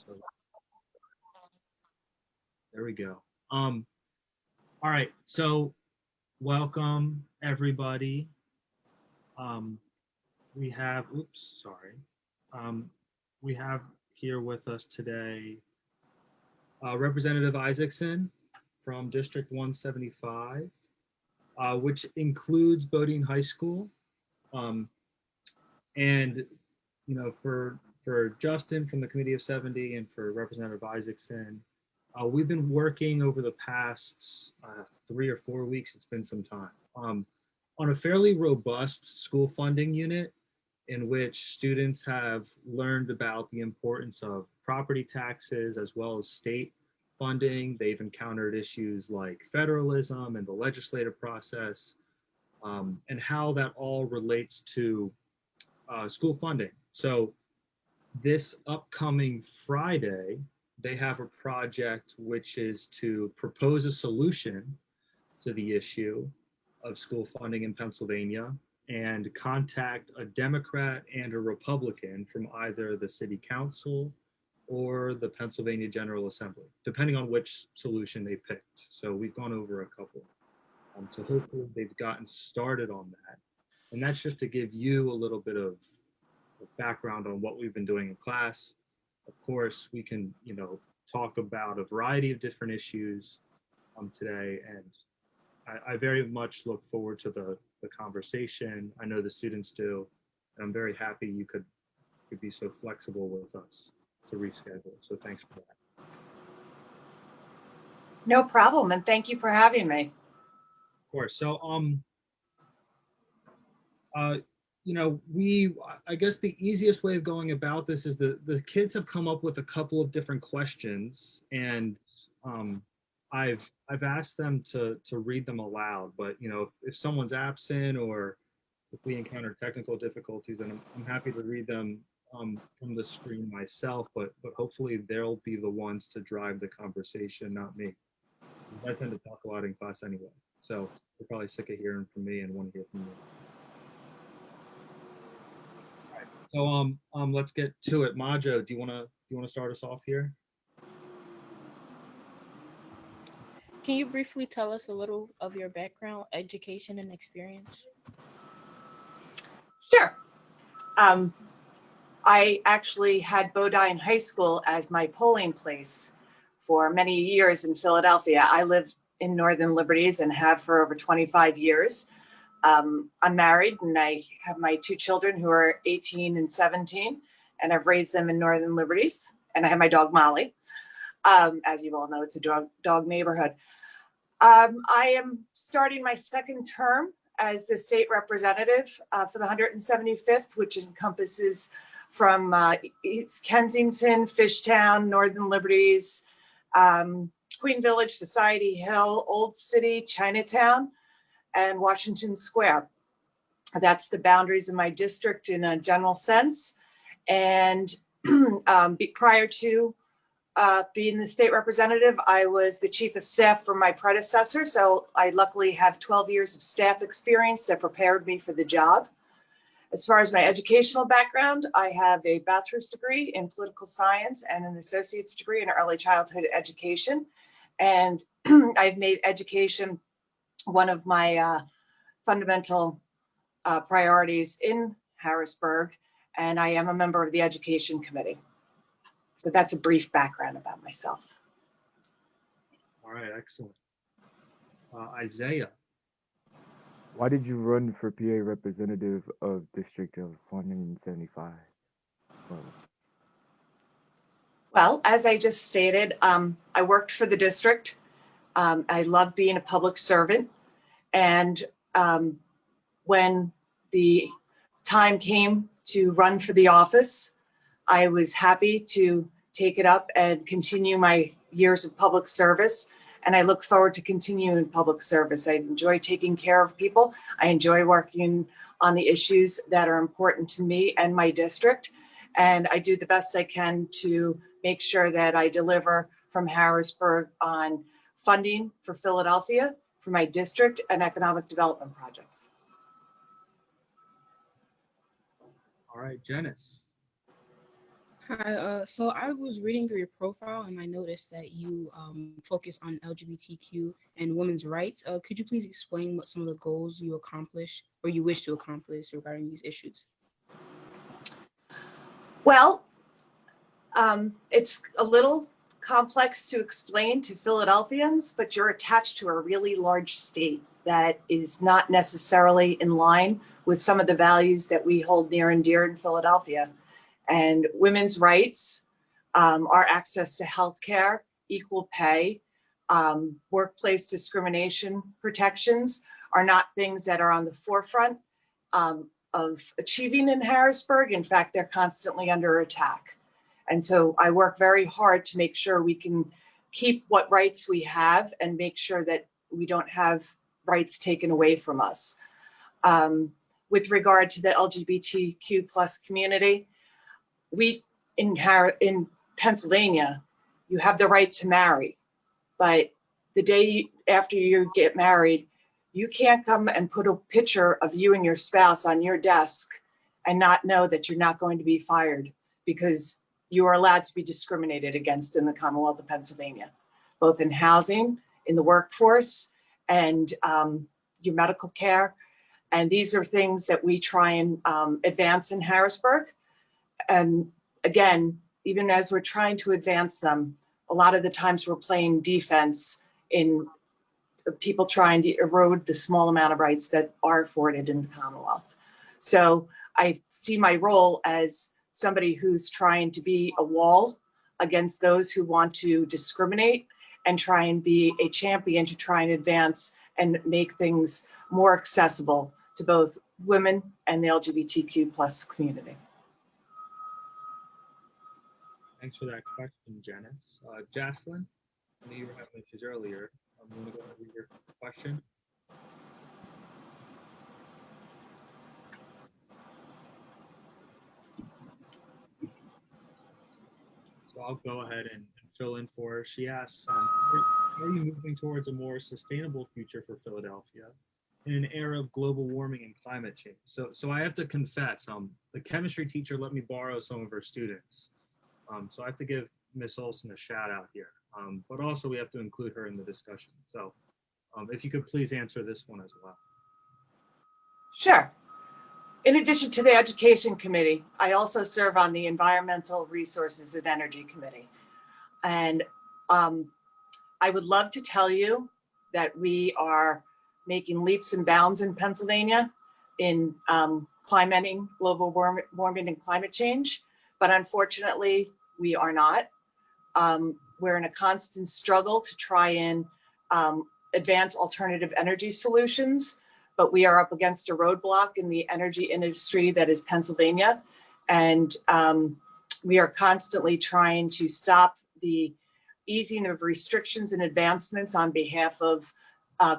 So there we go. All right. So welcome everybody. Um, we have, oops, sorry. We have here with us today Representative Isaacson from District 175, which includes Bodine High School. And for Justin from the Committee of 70 and for Representative Isaacson, we've been working over the past 3 or 4 weeks, it's been some time, on a fairly robust school funding unit in which students have learned about the importance of property taxes as well as state funding. They've encountered issues like federalism and the legislative process, and how that all relates to school funding. So this upcoming Friday, they have a project which is to propose a solution to the issue of school funding in Pennsylvania and contact a Democrat and a Republican from either the City Council or the Pennsylvania General Assembly, depending on which solution they picked. So we've gone over a couple. So hopefully they've gotten started on that. And that's just to give you a little bit of background on what we've been doing in class. Of course, we can, talk about a variety of different issues today, and I very much look forward to the conversation. I know the students do, and I'm very happy you could be so flexible with us to reschedule. So thanks for that. No problem, and thank you for having me. Of course. So I guess the easiest way of going about this is the kids have come up with a couple of different questions, and I've asked them to read them aloud. But if someone's absent or if we encounter technical difficulties, then I'm happy to read them from the screen myself. But hopefully they'll be the ones to drive the conversation, not me. Because I tend to talk a lot in class anyway. So they're probably sick of hearing from me and want to hear from you. So let's get to it. Majo, do you wanna start us off here? Can you briefly tell us a little of your background, education, and experience? Sure. I actually had Bodine High School as my polling place for many years in Philadelphia. I lived in Northern Liberties and have for over 25 years. I'm married and I have my 2 children who are 18 and 17, and I've raised them in Northern Liberties. And I have my dog Molly. As you all know, it's a dog neighborhood. I am starting my 2nd term as the state representative for the 175th, which encompasses from East Kensington, Fishtown, Northern Liberties, Queen Village, Society Hill, Old City, Chinatown, and Washington Square. That's the boundaries of my district in a general sense. And prior to being the state representative, I was the chief of staff for my predecessor. So I luckily have 12 years of staff experience that prepared me for the job. As far as my educational background, I have a bachelor's degree in political science and an associate's degree in early childhood education. And I've made education one of my fundamental priorities in Harrisburg, and I am a member of the Education Committee. So that's a brief background about myself. All right, excellent. Isaiah. Why did you run for PA representative of District of 175? Well, as I just stated, I worked for the district. I love being a public servant. And when the time came to run for the office, I was happy to take it up and continue my years of public service. And I look forward to continuing public service. I enjoy taking care of people. I enjoy working on the issues that are important to me and my district. And I do the best I can to make sure that I deliver from Harrisburg on funding for Philadelphia, for my district, and economic development projects. All right, Janice. Hi, so I was reading through your profile and I noticed that you focus on LGBTQ and women's rights. Could you please explain what some of the goals you accomplish or you wish to accomplish regarding these issues? Well, it's a little complex to explain to Philadelphians, but you're attached to a really large state that is not necessarily in line with some of the values that we hold near and dear in Philadelphia. And women's rights, our access to healthcare, equal pay, workplace discrimination protections are not things that are on the forefront of achieving in Harrisburg. In fact, they're constantly under attack. And so I work very hard to make sure we can keep what rights we have and make sure that we don't have rights taken away from us. With regard to the LGBTQ plus community, we in Pennsylvania, you have the right to marry, but the day after you get married, you can't come and put a picture of you and your spouse on your desk and not know that you're not going to be fired, because you are allowed to be discriminated against in the Commonwealth of Pennsylvania, both in housing, in the workforce, and your medical care. And these are things that we try and advance in Harrisburg. And again, even as we're trying to advance them, a lot of the times we're playing defense in people trying to erode the small amount of rights that are afforded in the Commonwealth. So I see my role as somebody who's trying to be a wall against those who want to discriminate and try and be a champion to try and advance and make things more accessible to both women and the LGBTQ plus community. Thanks for that question, Janice. Jocelyn, I knew you were having issues earlier. I'm going to go ahead and read your question. So I'll go ahead and fill in for her. She asks, are you moving towards a more sustainable future for Philadelphia in an era of global warming and climate change? So I have to confess, the chemistry teacher let me borrow some of her students. So I have to give Miss Olson a shout out here. But also we have to include her in the discussion. So if you could please answer this one as well. Sure. In addition to the Education Committee, I also serve on the Environmental Resources and Energy Committee. And I would love to tell you that we are making leaps and bounds in Pennsylvania in climating, global warming and climate change, but unfortunately, we are not. We're in a constant struggle to try and advance alternative energy solutions, but we are up against a roadblock in the energy industry that is Pennsylvania. And we are constantly trying to stop the easing of restrictions and advancements on behalf of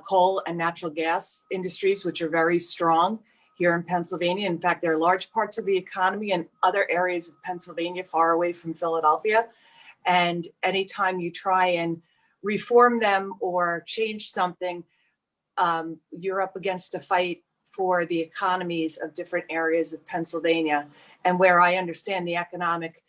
coal and natural gas industries, which are very strong here in Pennsylvania. In fact, there are large parts of the economy in other areas of Pennsylvania far away from Philadelphia. And anytime you try and reform them or change something, you're up against a fight for the economies of different areas of Pennsylvania. And where I understand the economic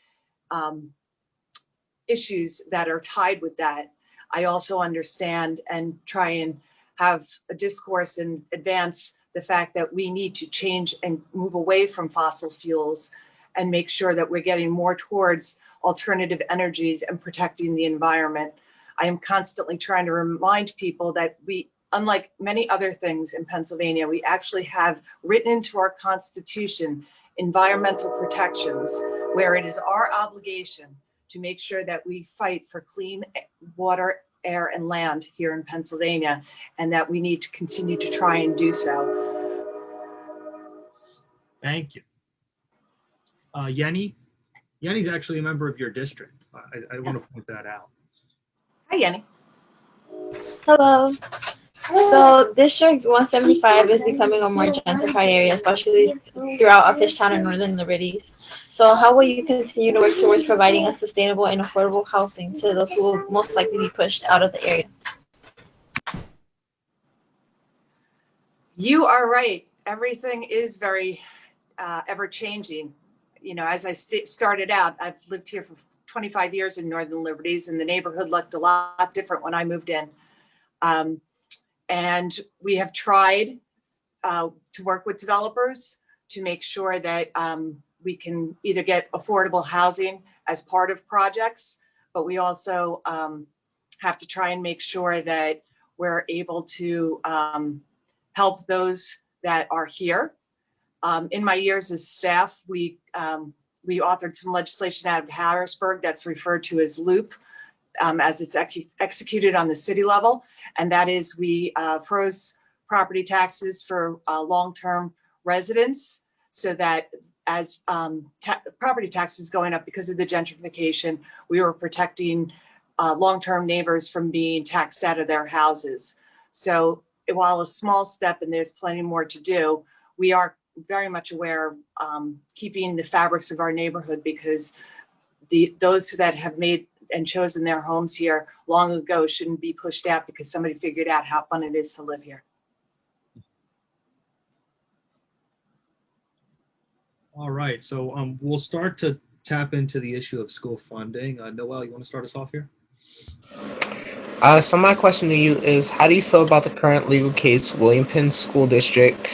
issues that are tied with that, I also understand and try and have a discourse and advance the fact that we need to change and move away from fossil fuels and make sure that we're getting more towards alternative energies and protecting the environment. I am constantly trying to remind people that we, unlike many other things in Pennsylvania, we actually have written into our Constitution environmental protections, where it is our obligation to make sure that we fight for clean water, air, and land here in Pennsylvania, and that we need to continue to try and do so. Thank you. Yenny's actually a member of your district. I want to point that out. Hi, Yenny. Hello. So District 175 is becoming a more gentrified area, especially throughout Fishtown and Northern Liberties. So how will you continue to work towards providing a sustainable and affordable housing to those who will most likely be pushed out of the area? You are right. Everything is very ever changing. as I started out, I've lived here for 25 years in Northern Liberties, and the neighborhood looked a lot different when I moved in. And we have tried to work with developers to make sure that we can either get affordable housing as part of projects, but we also have to try and make sure that we're able to help those that are here. In my years as staff, we authored some legislation out of Harrisburg that's referred to as LOOP, as it's executed on the city level. And that is we froze property taxes for long-term residents, so that as property taxes going up because of the gentrification, we were protecting long-term neighbors from being taxed out of their houses. So while a small step, and there's plenty more to do, we are very much aware of keeping the fabrics of our neighborhood, because those that have made and chosen their homes here long ago shouldn't be pushed out because somebody figured out how fun it is to live here. All right, so we'll start to tap into the issue of school funding. Noel, you want to start us off here? So my question to you is, how do you feel about the current legal case, William Penn School District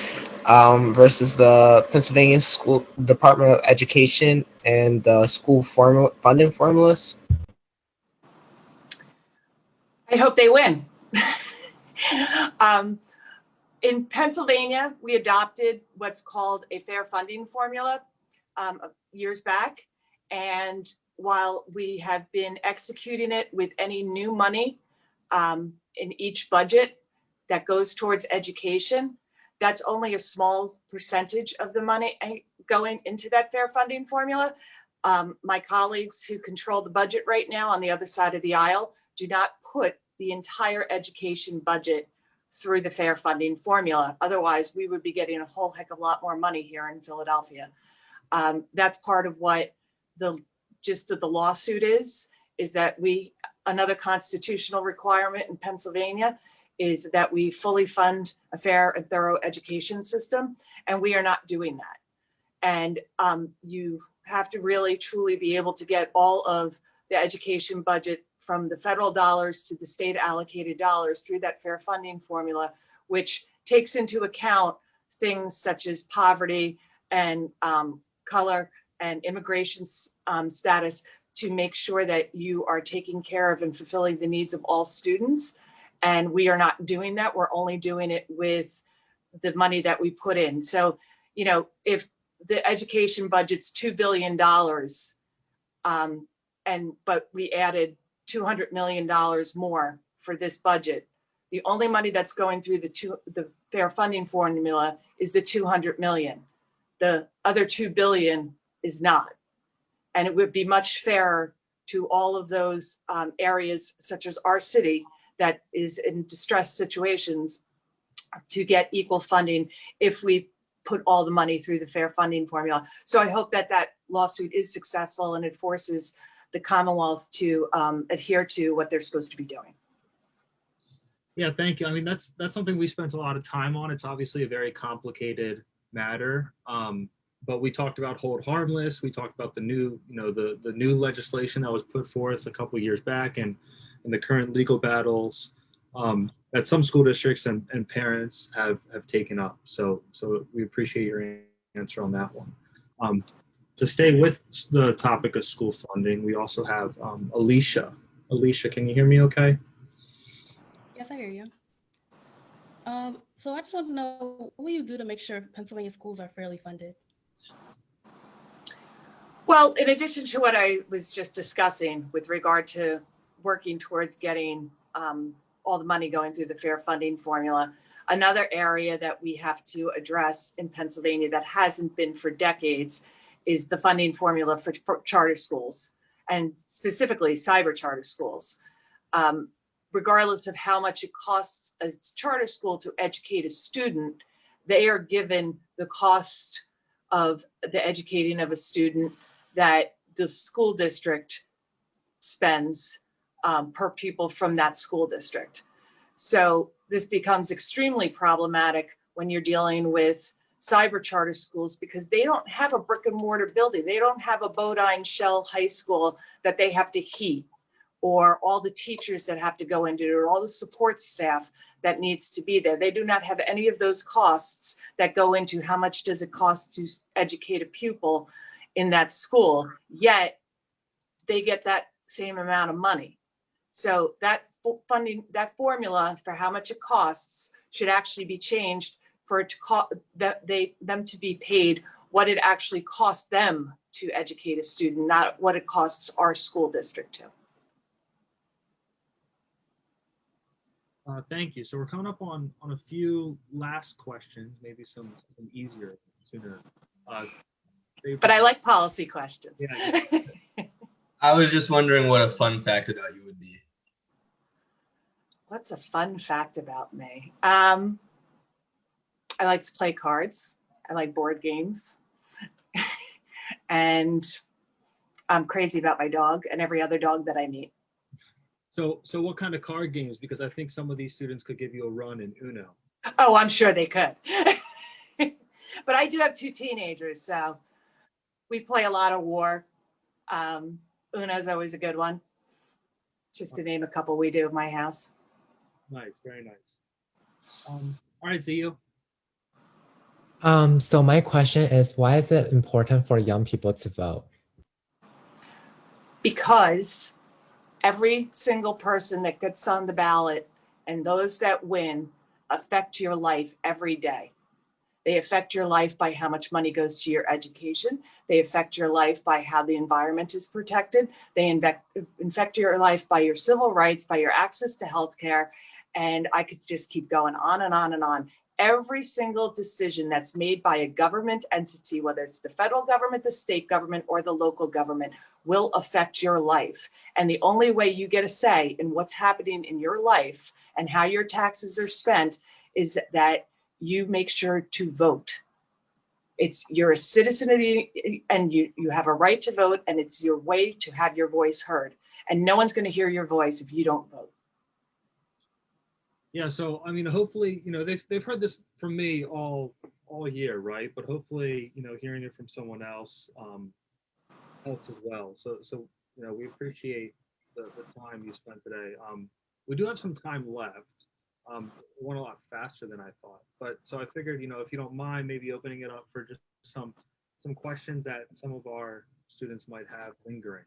versus the Pennsylvania School Department of Education and the school funding formulas? I hope they win. In Pennsylvania, we adopted what's called a fair funding formula years back. And while we have been executing it with any new money in each budget that goes towards education, that's only a small percentage of the money going into that fair funding formula. My colleagues who control the budget right now on the other side of the aisle do not put the entire education budget through the fair funding formula. Otherwise, we would be getting a whole heck of a lot more money here in Philadelphia. That's part of what the gist of the lawsuit is that another constitutional requirement in Pennsylvania is that we fully fund a fair and thorough education system, and we are not doing that. And you have to really truly be able to get all of the education budget from the federal dollars to the state allocated dollars through that fair funding formula, which takes into account things such as poverty and color and immigration status, to make sure that you are taking care of and fulfilling the needs of all students. And we are not doing that. We're only doing it with the money that we put in. So, if the education budget's $2 billion, but we added $200 million more for this budget, the only money that's going through the fair funding formula is the $200 million. The other $2 billion is not. And it would be much fairer to all of those areas, such as our city, that is in distressed situations, to get equal funding if we put all the money through the fair funding formula. So I hope that that lawsuit is successful and it forces the Commonwealth to adhere to what they're supposed to be doing. Yeah, thank you. I mean, that's something we spent a lot of time on. It's obviously a very complicated matter. But we talked about hold harmless. We talked about the new, the new legislation that was put forth a couple of years back, and the current legal battles that some school districts and parents have taken up. So we appreciate your answer on that one. To stay with the topic of school funding, we also have Alicia. Alicia, can you hear me okay? Yes, I hear you. So I just want to know, what will you do to make sure Pennsylvania schools are fairly funded? Well, in addition to what I was just discussing with regard to working towards getting all the money going through the fair funding formula, another area that we have to address in Pennsylvania that hasn't been for decades is the funding formula for charter schools, and specifically cyber charter schools. Regardless of how much it costs a charter school to educate a student, they are given the cost of the educating of a student that the school district spends per pupil from that school district. So this becomes extremely problematic when you're dealing with cyber charter schools because they don't have a brick and mortar building. They don't have a Bodine Shell High School that they have to heat, or all the teachers that have to go into it, or all the support staff that needs to be there. They do not have any of those costs that go into how much does it cost to educate a pupil in that school, yet they get that same amount of money. So that funding, that formula for how much it costs should actually be changed for it to cost them to be paid what it actually costs them to educate a student, not what it costs our school district to. Thank you. So we're coming up on a few last questions, maybe some easier sooner. But I like policy questions. Yeah. I was just wondering what a fun fact about you would be. What's a fun fact about me? I like to play cards. I like board games. And I'm crazy about my dog and every other dog that I meet. So what kind of card games? Because I think some of these students could give you a run in Uno. Oh, I'm sure they could. But I do have 2 teenagers, so we play a lot of war. Uno's always a good one. Just to name a couple we do at my house. Nice, very nice. All right, Zio. So my question is, why is it important for young people to vote? Because every single person that gets on the ballot and those that win affect your life every day. They affect your life by how much money goes to your education. They affect your life by how the environment is protected. They infect your life by your civil rights, by your access to healthcare. And I could just keep going on and on and on. Every single decision that's made by a government entity, whether it's the federal government, the state government, or the local government, will affect your life. And the only way you get a say in what's happening in your life and how your taxes are spent is that you make sure to vote. You're a citizen of and you have a right to vote, and it's your way to have your voice heard. And no one's going to hear your voice if you don't vote. Yeah, so I mean, hopefully, they've heard this from me all year, right? But hopefully, hearing it from someone else helps as well. So we appreciate the time you spent today. We do have some time left. It went a lot faster than I thought, but so I figured, if you don't mind, maybe opening it up for just some questions that some of our students might have lingering.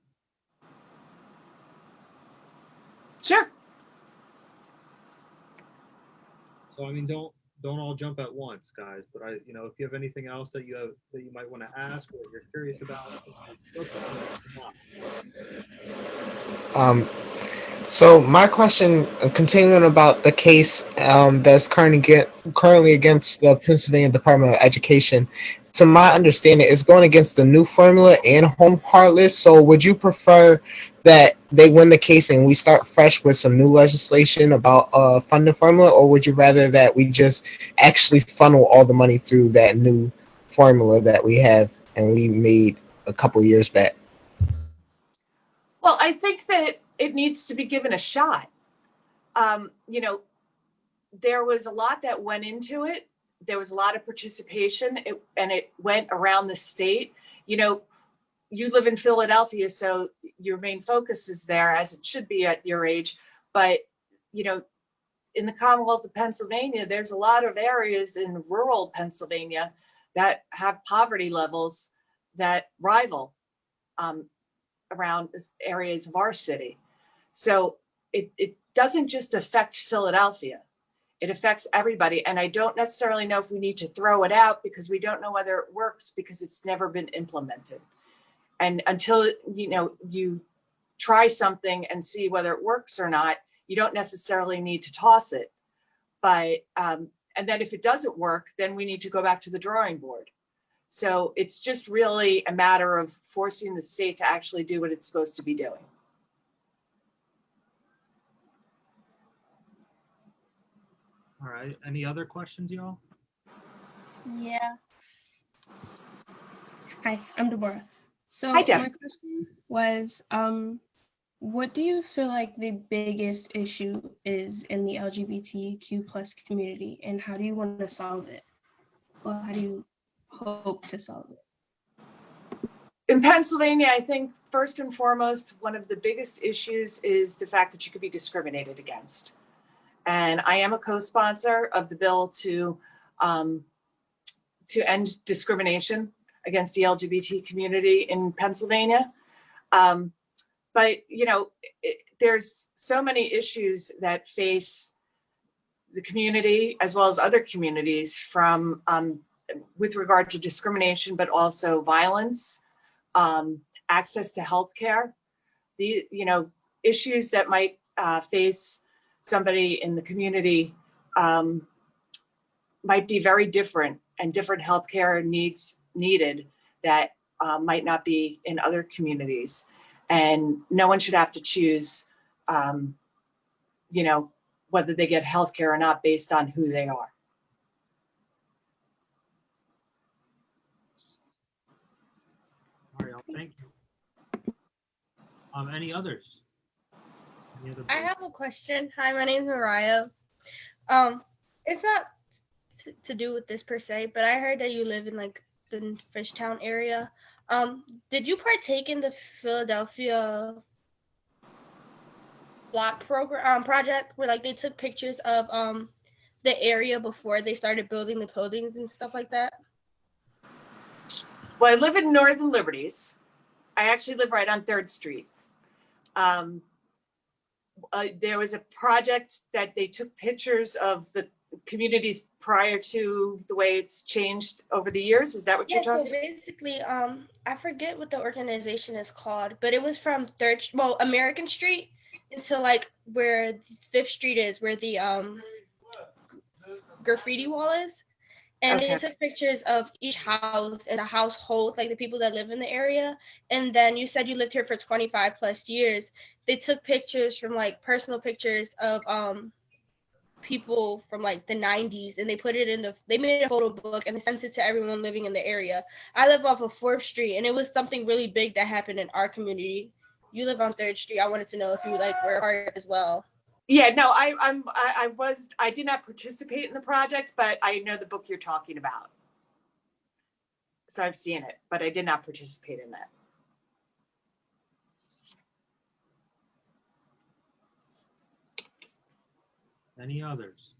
Sure. So I mean, don't all jump at once, guys. But if you have anything else that you might want to ask or you're curious about, So my question, continuing about the case that's currently against the Pennsylvania Department of Education, to my understanding, is going against the new formula and home heart list. So would you prefer that they win the case and we start fresh with some new legislation about funding formula, or would you rather that we just actually funnel all the money through that new formula that we have and we made a couple years back? Well, I think that it needs to be given a shot. There was a lot that went into it. There was a lot of participation, and it went around the state. You live in Philadelphia, so your main focus is there, as it should be at your age. But, in the Commonwealth of Pennsylvania, there's a lot of areas in rural Pennsylvania that have poverty levels that rival around areas of our city. So it doesn't just affect Philadelphia. It affects everybody. And I don't necessarily know if we need to throw it out because we don't know whether it works because it's never been implemented. And until, you try something and see whether it works or not, you don't necessarily need to toss it. But, and then if it doesn't work, then we need to go back to the drawing board. So it's just really a matter of forcing the state to actually do what it's supposed to be doing. All right. Any other questions, y'all? Yeah. Hi, I'm Deborah. So Hi, Deb. my question was, what do you feel like the biggest issue is in the LGBTQ plus community, and how do you want to solve it? or how do you hope to solve it? In Pennsylvania, I think first and foremost, one of the biggest issues is the fact that you could be discriminated against. And I am a co-sponsor of the bill to end discrimination against the LGBT community in Pennsylvania. But you know, there's so many issues that face the community as well as other communities from with regard to discrimination, but also violence, access to healthcare, the issues that might face somebody in the community might be very different, and different healthcare needs needed that might not be in other communities. And no one should have to choose, whether they get healthcare or not based on who they are. Mariel, thank you. Any others? Any other I board? have a question. Hi, my name is Mariah. It's not to do with this per se, but I heard that you live in like the Fishtown area. Did you partake in the Philadelphia block program project where like they took pictures of the area before they started building the buildings and stuff like that? Well, I live in Northern Liberties. I actually live right on 3rd Street. There was a project that they took pictures of the communities prior to the way it's changed over the years. Is that what you're talking about? So basically, I forget what the organization is called, but it was from American Street into like where 5th Street is, where the graffiti wall is. And Okay. they took pictures of each house and a household, like the people that live in the area. And then you said you lived here for 25 plus years. They took pictures from like personal pictures of people from like the 90s, and they put it they made a photo book and they sent it to everyone living in the area. I live off of 4th Street, and it was something really big that happened in our community. You live on 3rd Street. I wanted to know if you like were a part as well. Yeah, no, I did not participate in the project, but I know the book you're talking about. So I've seen it, but I did not participate in that. Any others?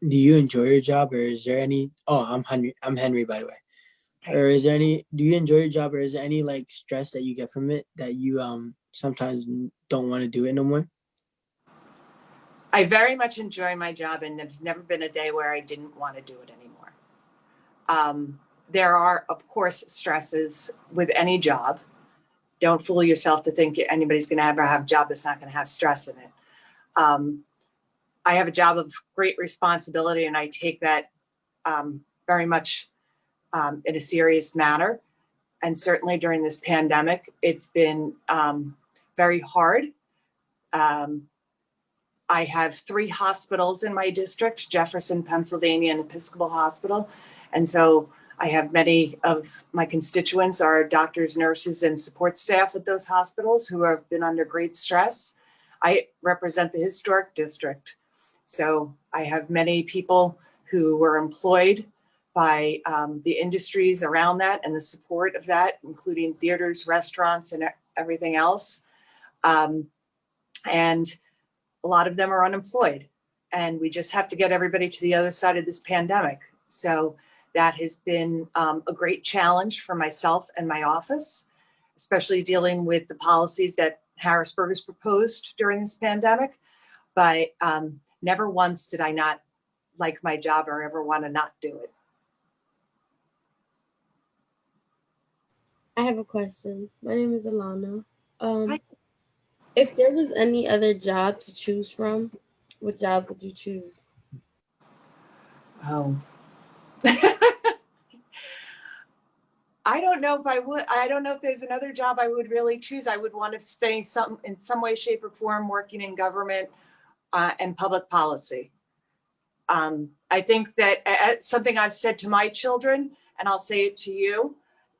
Do you enjoy your job, or is there any? Oh, I'm Henry, by the way. Hey. Or is there any? Do you enjoy your job, or is there any like stress that you get from it that you sometimes don't want to do it no more? I very much enjoy my job, and there's never been a day where I didn't want to do it anymore. There are, of course, stresses with any job. Don't fool yourself to think anybody's going to ever have a job that's not going to have stress in it. I have a job of great responsibility, and I take that very much in a serious manner. And certainly during this pandemic, it's been very hard. I have 3 hospitals in my district: Jefferson, Pennsylvania, and Episcopal Hospital. And so I have many of my constituents are doctors, nurses, and support staff at those hospitals who have been under great stress. I represent the historic district. So I have many people who were employed by the industries around that and the support of that, including theaters, restaurants, and everything else. And a lot of them are unemployed. And we just have to get everybody to the other side of this pandemic. So that has been a great challenge for myself and my office, especially dealing with the policies that Harrisburg has proposed during this pandemic. But never once did I not like my job or ever want to not do it. I have a question. My name is Alana. Hi. If there was any other job to choose from, what job would you choose? Oh. I don't know if I would. I don't know if there's another job I would really choose. I would want to stay in some way, shape, or form working in government and public policy. I think that something I've said to my children, and I'll say it to you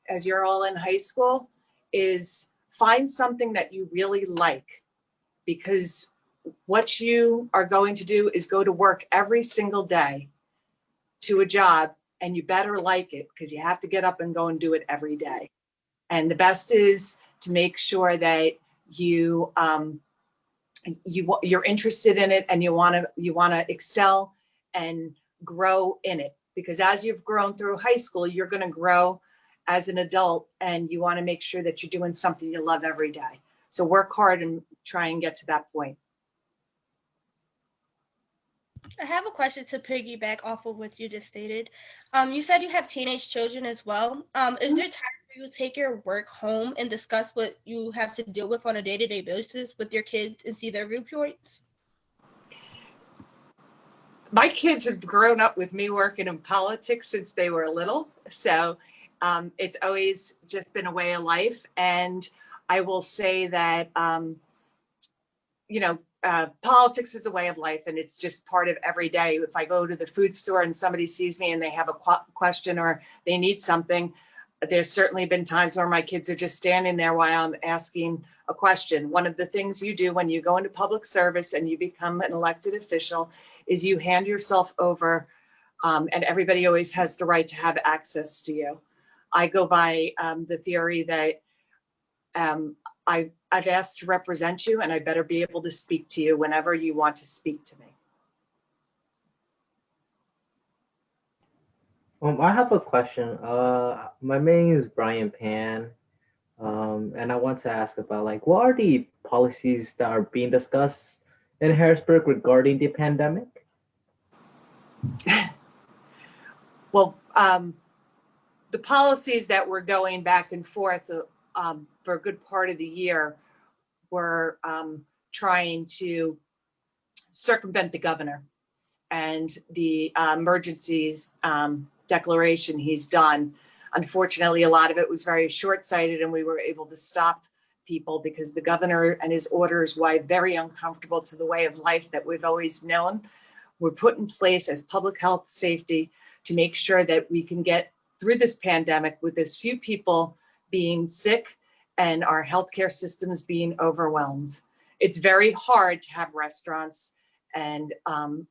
as you're all in high school, is find something that you really like, because what you are going to do is go to work every single day to a job, and you better like it because you have to get up and go and do it every day. And the best is to make sure that you're interested in it and you want to excel and grow in it, because as you've grown through high school, you're going to grow as an adult, and you want to make sure that you're doing something you love every day. So work hard and try and get to that point. I have a question to piggyback off of what you just stated. You said you have teenage children as well. Is there time for you to take your work home and discuss what you have to deal with on a day-to-day basis with your kids and see their viewpoints? My kids have grown up with me working in politics since they were little. So it's always just been a way of life. And I will say that, politics is a way of life, and it's just part of every day. If I go to the food store and somebody sees me and they have a question or they need something, there's certainly been times where my kids are just standing there while I'm asking a question. One of the things you do when you go into public service and you become an elected official is you hand yourself over, and everybody always has the right to have access to you. I go by the theory that I've asked to represent you, and I better be able to speak to you whenever you want to speak to me. I have a question. My name is Brian Pan, and I want to ask about what are the policies that are being discussed in Harrisburg regarding the pandemic? Well, the policies that were going back and forth for a good part of the year were trying to circumvent the governor and the emergencies declaration he's done. Unfortunately, a lot of it was very short-sighted, and we were able to stop people because the governor and his orders, were very uncomfortable to the way of life that we've always known, were put in place as public health safety to make sure that we can get through this pandemic with as few people being sick and our healthcare systems being overwhelmed. It's very hard to have restaurants and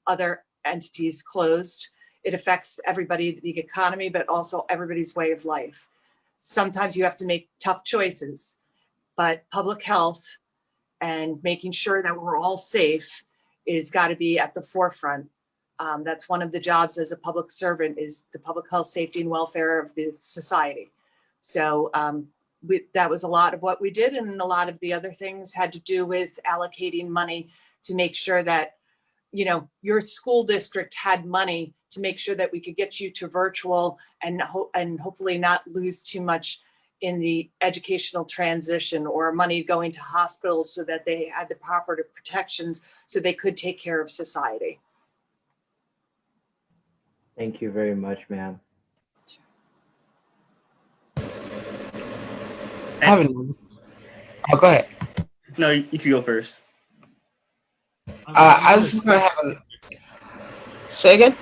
other entities closed. It affects everybody, the economy, but also everybody's way of life. Sometimes you have to make tough choices, but public health and making sure that we're all safe is got to be at the forefront. That's one of the jobs as a public servant, is the public health, safety, and welfare of the society. So that was a lot of what we did, and a lot of the other things had to do with allocating money to make sure that your school district had money to make sure that we could get you to virtual and hopefully not lose too much in the educational transition, or money going to hospitals so that they had the proper protections so they could take care of society. Thank you very much, ma'am. I have another. Oh, go ahead. No, you can go first. I was just gonna have a. Say again.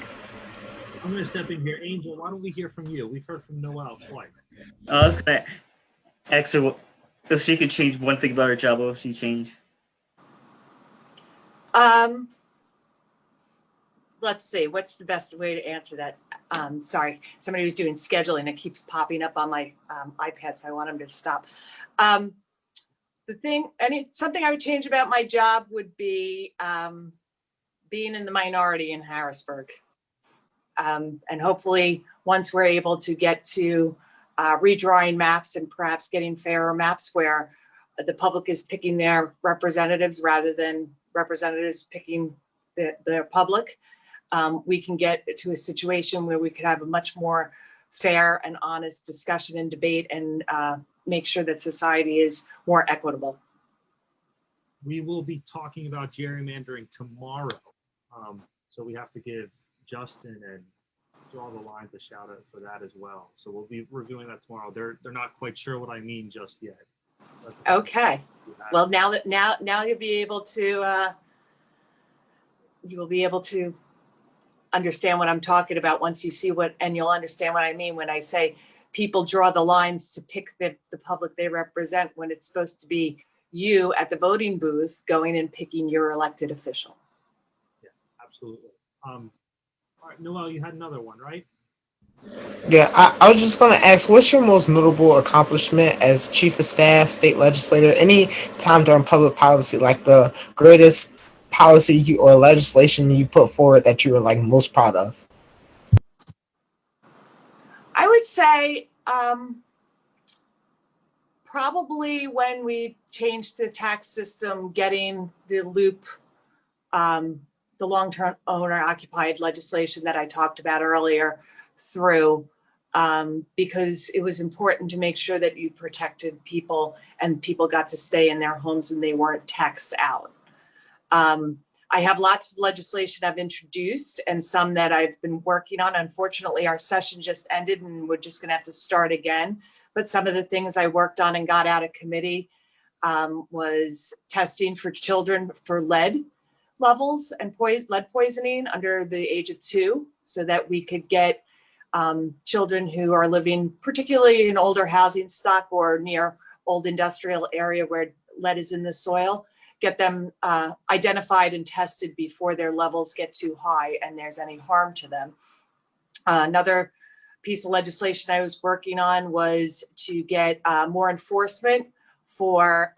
I'm going to step in here. Angel, why don't we hear from you? We've heard from Noelle twice. I was gonna ask her if she could change one thing about her job. What would she change? Let's see, what's the best way to answer that? Sorry, somebody was doing scheduling. It keeps popping up on my iPad, so I want them to stop. Something I would change about my job would be being in the minority in Harrisburg. And hopefully once we're able to get to redrawing maps and perhaps getting fairer maps where the public is picking their representatives rather than representatives picking the public, we can get to a situation where we could have a much more fair and honest discussion and debate, and make sure that society is more equitable. We will be talking about gerrymandering tomorrow. So we have to give Justin and Draw the Lines a shout out for that as well. So we'll be reviewing that tomorrow. They're not quite sure what I mean just yet. Okay. Well, now you'll be able to understand what I'm talking about once you see and you'll understand what I mean when I say people draw the lines to pick the public they represent, when it's supposed to be you at the voting booth going and picking your elected official. Yeah, absolutely. All right, Noel, you had another one, right? Yeah, I was just going to ask, what's your most notable accomplishment as chief of staff, state legislator, any time during public policy, like the greatest policy or legislation you put forward that you were like most proud of? I would say probably when we changed the tax system, getting the loop, the long-term owner occupied legislation that I talked about earlier through, because it was important to make sure that you protected people and people got to stay in their homes and they weren't taxed out. I have lots of legislation I've introduced and some that I've been working on. Unfortunately, our session just ended and we're just gonna have to start again. But some of the things I worked on and got out of committee was testing for children for lead levels and lead poisoning under the age of 2, so that we could get children who are living particularly in older housing stock or near old industrial area where lead is in the soil, get them identified and tested before their levels get too high and there's any harm to them. Another piece of legislation I was working on was to get more enforcement for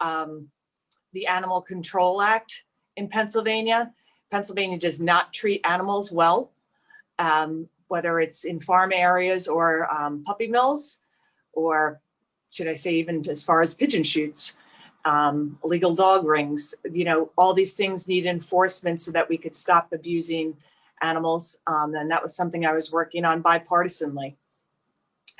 the Animal Control Act in Pennsylvania. Pennsylvania does not treat animals well, whether it's in farm areas or puppy mills, or should I say even as far as pigeon shoots, illegal dog rings. You know, all these things need enforcement so that we could stop abusing animals. And that was something I was working on bipartisanly.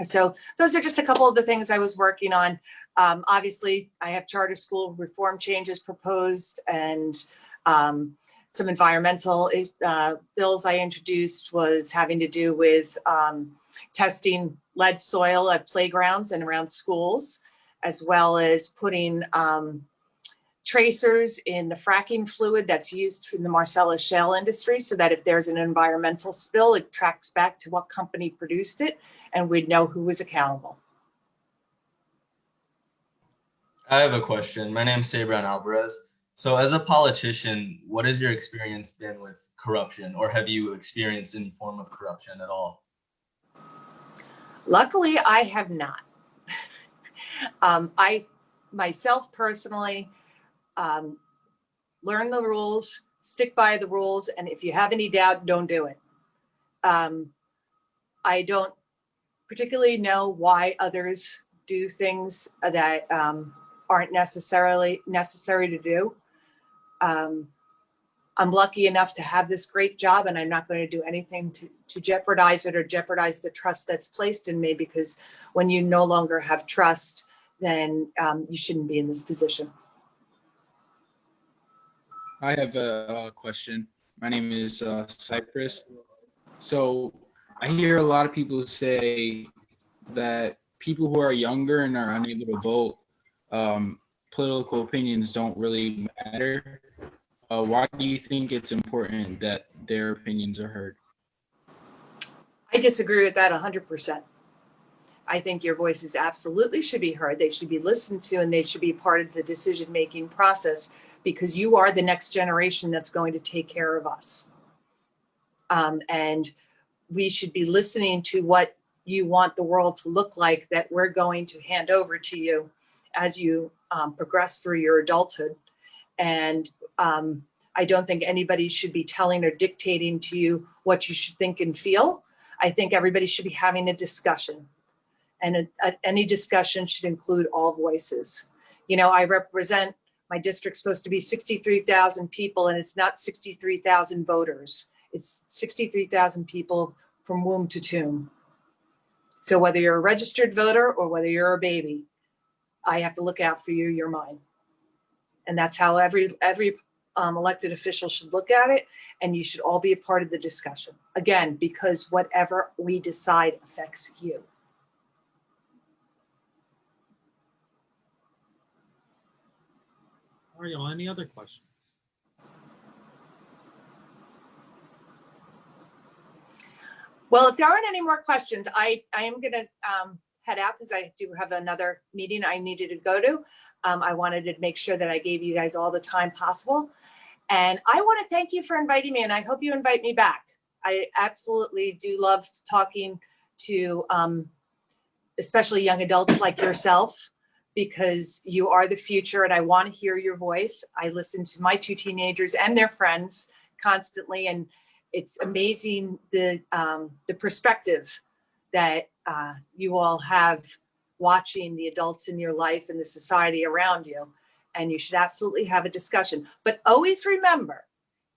So those are just a couple of the things I was working on. Obviously, I have charter school reform changes proposed, and some environmental bills I introduced was having to do with testing lead soil at playgrounds and around schools, as well as putting tracers in the fracking fluid that's used in the Marcellus shale industry, so that if there's an environmental spill, it tracks back to what company produced it and we'd know who was accountable. I have a question. My name's Sabran Alvarez. So as a politician, what has your experience been with corruption, or have you experienced any form of corruption at all? Luckily, I have not. I myself personally learn the rules, stick by the rules, and if you have any doubt, don't do it. I don't particularly know why others do things that aren't necessarily necessary to do. I'm lucky enough to have this great job, and I'm not going to do anything to jeopardize it or jeopardize the trust that's placed in me, because when you no longer have trust, then you shouldn't be in this position. I have a question. My name is Cypress. So I hear a lot of people say that people who are younger and are unable to vote, political opinions don't really matter. Why do you think it's important that their opinions are heard? I disagree with that 100%. I think your voices absolutely should be heard. They should be listened to, and they should be part of the decision-making process, because you are the next generation that's going to take care of us. And we should be listening to what you want the world to look like that we're going to hand over to you as you progress through your adulthood. And I don't think anybody should be telling or dictating to you what you should think and feel. I think everybody should be having a discussion. And any discussion should include all voices. You know, I represent, my district's supposed to be 63,000 people, and it's not 63,000 voters. It's 63,000 people from womb to tomb. So whether you're a registered voter or whether you're a baby, I have to look out for you, you're mine. And that's how every elected official should look at it. And you should all be a part of the discussion. Again, because whatever we decide affects you. Ariel, any other questions? Well, if there aren't any more questions, I am going to head out because I do have another meeting I needed to go to. I wanted to make sure that I gave you guys all the time possible. And I want to thank you for inviting me, and I hope you invite me back. I absolutely do love talking to especially young adults like yourself, because you are the future and I want to hear your voice. I listen to my 2 teenagers and their friends constantly, and it's amazing the perspective that you all have watching the adults in your life and the society around you. And you should absolutely have a discussion. But always remember,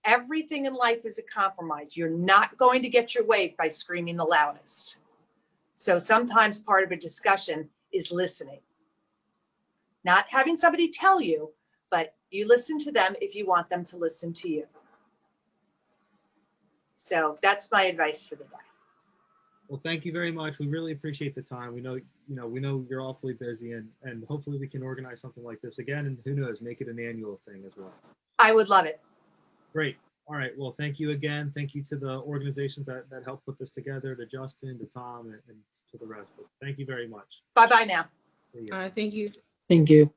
everything in life is a compromise. You're not going to get your way by screaming the loudest. So sometimes part of a discussion is listening. Not having somebody tell you, but you listen to them if you want them to listen to you. So that's my advice for the day. Well, thank you very much. We really appreciate the time. We know you're awfully busy, and hopefully we can organize something like this again, and who knows, make it an annual thing as well. I would love it. Great. All right. Well, thank you again. Thank you to the organizations that helped put this together, to Justin, to Tom, and to the rest. But thank you very much. Bye-bye now. See you. Thank you. Thank you.